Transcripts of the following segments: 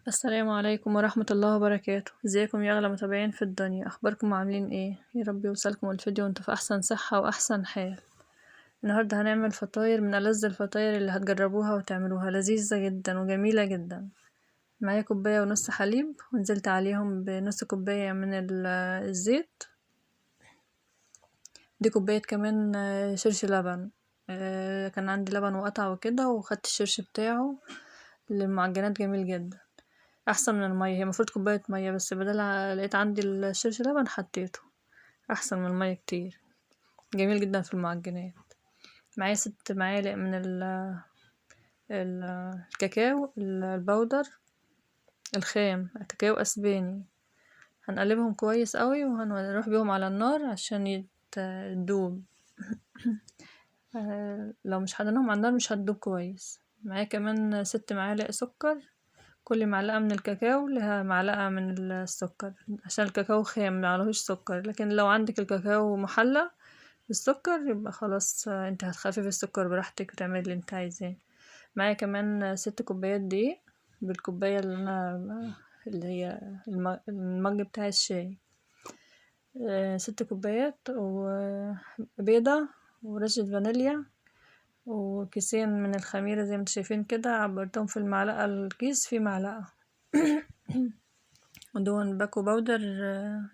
السلام عليكم ورحمة الله وبركاته. ازيكم يا اغلى متابعين في الدنيا؟ اخباركم عاملين ايه؟ يا رب يوصلكم الفيديو وانتوا في احسن صحة واحسن حال. النهاردة هنعمل فطاير من ألذ الفطاير اللي هتجربوها وتعملوها، لذيذة جدا وجميلة جدا. معايا كوباية ونص حليب، ونزلت عليهم بنص كوباية من الزيت. دي كوباية كمان شرش لبن. كان عندي لبن وقطع وكده، وخدت الشرش بتاعه للمعجنات، جميل جدا، احسن من المية. هي المفروض كوباية مية، بس بدل لقيت عندي الشرش لبن حطيته، احسن من المية كتير، جميل جدا في المعجنات. معايا 6 معالق من الكاكاو البودر الخام، كاكاو اسباني. هنقلبهم كويس قوي وهنروح بيهم على النار عشان يتدوب. لو مش حطيناهم على النار مش هتدوب كويس. معايا كمان 6 معالق سكر، كل معلقة من الكاكاو لها معلقة من السكر، عشان الكاكاو خام معلهوش سكر. لكن لو عندك الكاكاو محلى بالسكر يبقى خلاص، انت هتخففي السكر براحتك وتعملي اللي انت عايزاه. معايا كمان 6 كوبايات دقيق، بالكوباية اللي هي المج بتاع الشاي. 6 كوبايات، وبيضة ورشة فانيليا، وكيسين من الخميرة زي ما انتوا شايفين كده، عبرتهم في المعلقة، الكيس فيه معلقة. ودون باكو باودر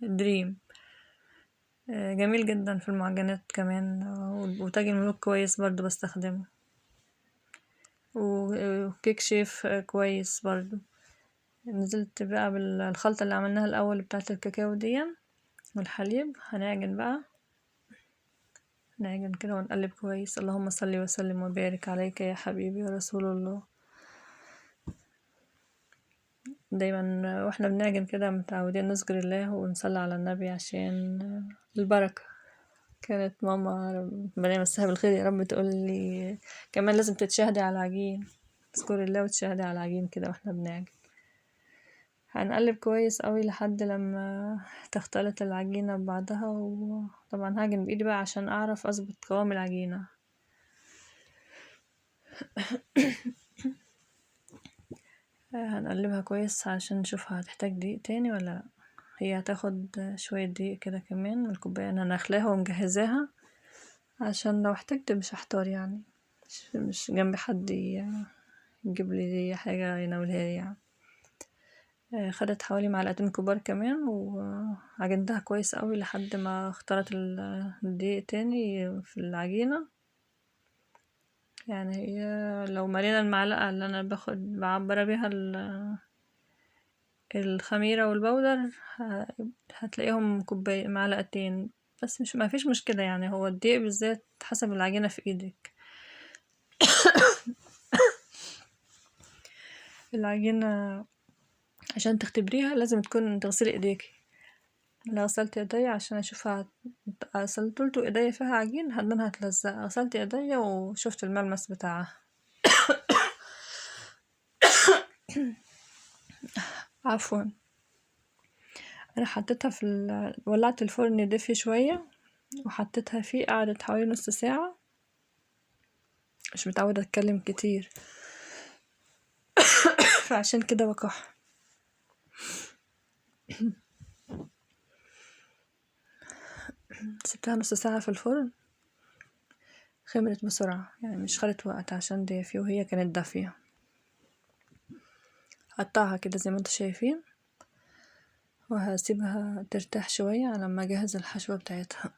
دريم، جميل جدا في المعجنات كمان. وتاج الملوك كويس برضو بستخدمه، وكيك شيف كويس برضو. نزلت بقى بالخلطة اللي عملناها الأول بتاعة الكاكاو دي والحليب. هنعجن بقى، نعجن كده ونقلب كويس. اللهم صل وسلم وبارك عليك يا حبيبي يا رسول الله. دايما واحنا بنعجن كده متعودين نذكر الله ونصلي على النبي عشان البركة. كانت ماما ربنا يمسها بالخير يا رب تقول لي كمان لازم تتشهدي على العجين، تذكري الله وتشهدي على العجين كده واحنا بنعجن. هنقلب كويس قوي لحد لما تختلط العجينة ببعضها. وطبعا هاجن بايدي بقى عشان اعرف اظبط قوام العجينة. هنقلبها كويس عشان نشوفها هتحتاج دقيق تاني ولا لا. هي هتاخد شوية دقيق كده كمان من الكوباية، انا نخلاها ومجهزاها عشان لو احتجت مش هحتار يعني، مش جنب حد يجيب لي حاجة يناولها لي يعني. خدت حوالي معلقتين كبار كمان، وعجنتها كويس قوي لحد ما اختلط الدقيق تاني في العجينة. يعني هي لو ملينا المعلقة اللي انا بعبر بيها الخميرة والبودر، هتلاقيهم كوباية معلقتين بس، مش ما فيش مشكلة يعني. هو الدقيق بالذات حسب العجينة في ايدك. العجينة عشان تختبريها لازم تكون تغسلي ايديكي. انا غسلت ايديا عشان اشوفها، غسلت ايديا فيها عجين هدنها هتلزق. غسلت ايديا وشفت الملمس بتاعها. عفوا. انا حطيتها ولعت الفرن يدفي شوية وحطيتها فيه، قعدت حوالي نص ساعة. مش متعودة اتكلم كتير فعشان كده بكح. سبتها نص ساعة في الفرن، خمرت بسرعة يعني، مش خدت وقت عشان دافية وهي كانت دافية. قطعها كده زي ما انتوا شايفين، وهسيبها ترتاح شوية على ما اجهز الحشوة بتاعتها.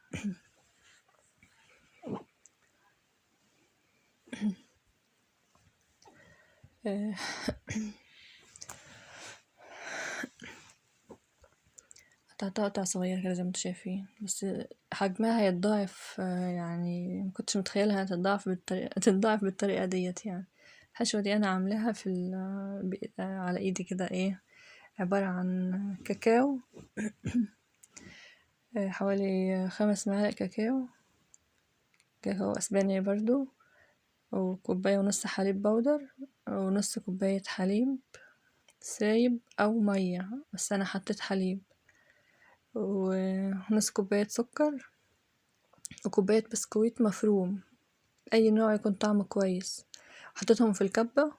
قطعتها قطع صغيرة كده زي ما انتوا شايفين، بس حجمها هيتضاعف. يعني مكنتش متخيلها تتضاعف بالطريقة ديت يعني. الحشوة دي انا عاملاها على ايدي كده، ايه، عبارة عن كاكاو، حوالي 5 معالق كاكاو اسباني برضو، وكوباية ونص حليب بودر، ونص كوباية حليب سايب او مية، بس انا حطيت حليب، ونص كوباية سكر، وكوباية بسكويت مفروم، اي نوع يكون طعمه كويس. حطيتهم في الكبة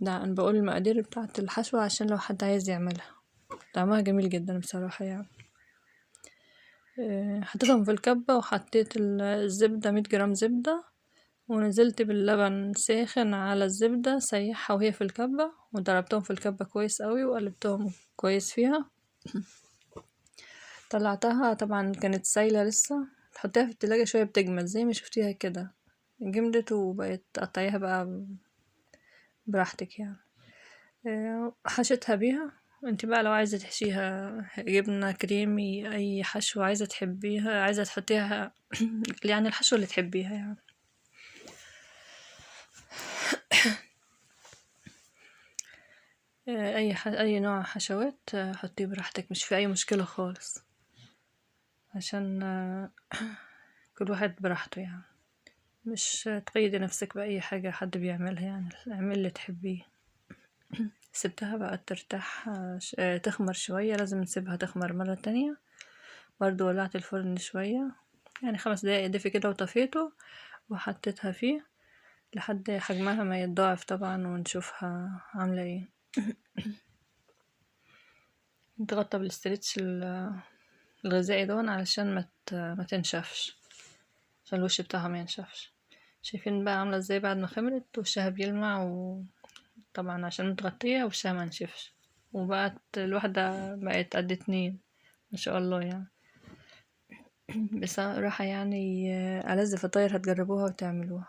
ده انا بقول المقادير بتاعة الحشوة عشان لو حد عايز يعملها. طعمها جميل جدا بصراحة يعني. حطيتهم في الكبة وحطيت الزبدة 100 جرام زبدة، ونزلت باللبن ساخن على الزبدة سيحها وهي في الكبة، وضربتهم في الكبة كويس قوي وقلبتهم كويس فيها. طلعتها طبعا كانت سايلة لسه، تحطيها في التلاجة شوية بتجمد زي ما شفتيها كده، جمدت وبقت تقطعيها بقى براحتك يعني. حشيتها بيها. انت بقى لو عايزة تحشيها جبنة كريمي، اي حشو عايزة تحبيها، عايزة تحطيها يعني الحشو اللي تحبيها يعني. اي نوع حشوات حطيه براحتك، مش في اي مشكلة خالص، عشان كل واحد براحته يعني، مش تقيدي نفسك بأي حاجة حد بيعملها يعني، اعمل اللي تحبيه. سبتها بقى ترتاح تخمر شوية، لازم نسيبها تخمر مرة تانية. برضو ولعت الفرن شوية يعني 5 دقايق دفي كده، وطفيته وحطيتها فيه لحد حجمها ما يتضاعف طبعا، ونشوفها عاملة ايه. نتغطى بالاسترتش الغذائي دون علشان ما تنشفش، عشان الوش بتاعها ما ينشفش. شايفين بقى عاملة ازاي بعد ما خمرت، وشها بيلمع، وطبعا عشان متغطية وشها ما نشفش. وبقت الواحدة بقت قد 2 ما شاء الله يعني. بصراحة يعني ألذ فطاير، هتجربوها وتعملوها.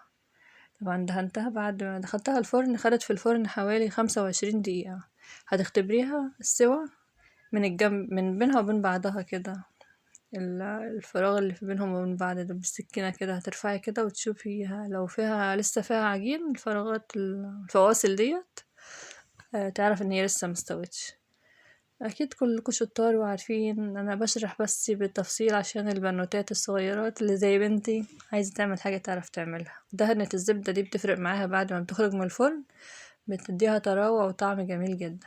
طبعا دهنتها بعد ما دخلتها الفرن، خدت في الفرن حوالي 25 دقيقة. هتختبريها السوا من الجنب، من بينها وبين بعضها كده، الفراغ اللي في بينهم وبين بعض ده بالسكينة كده، هترفعي كده وتشوفيها لو فيها لسه فيها عجين، الفراغات الفواصل ديت تعرف ان هي لسه مستوتش. اكيد كلكم شطار وعارفين، انا بشرح بس بالتفصيل عشان البنوتات الصغيرات اللي زي بنتي عايزة تعمل حاجة تعرف تعملها. دهنة الزبدة دي بتفرق معاها بعد ما بتخرج من الفرن، بتديها طراوة وطعم جميل جدا.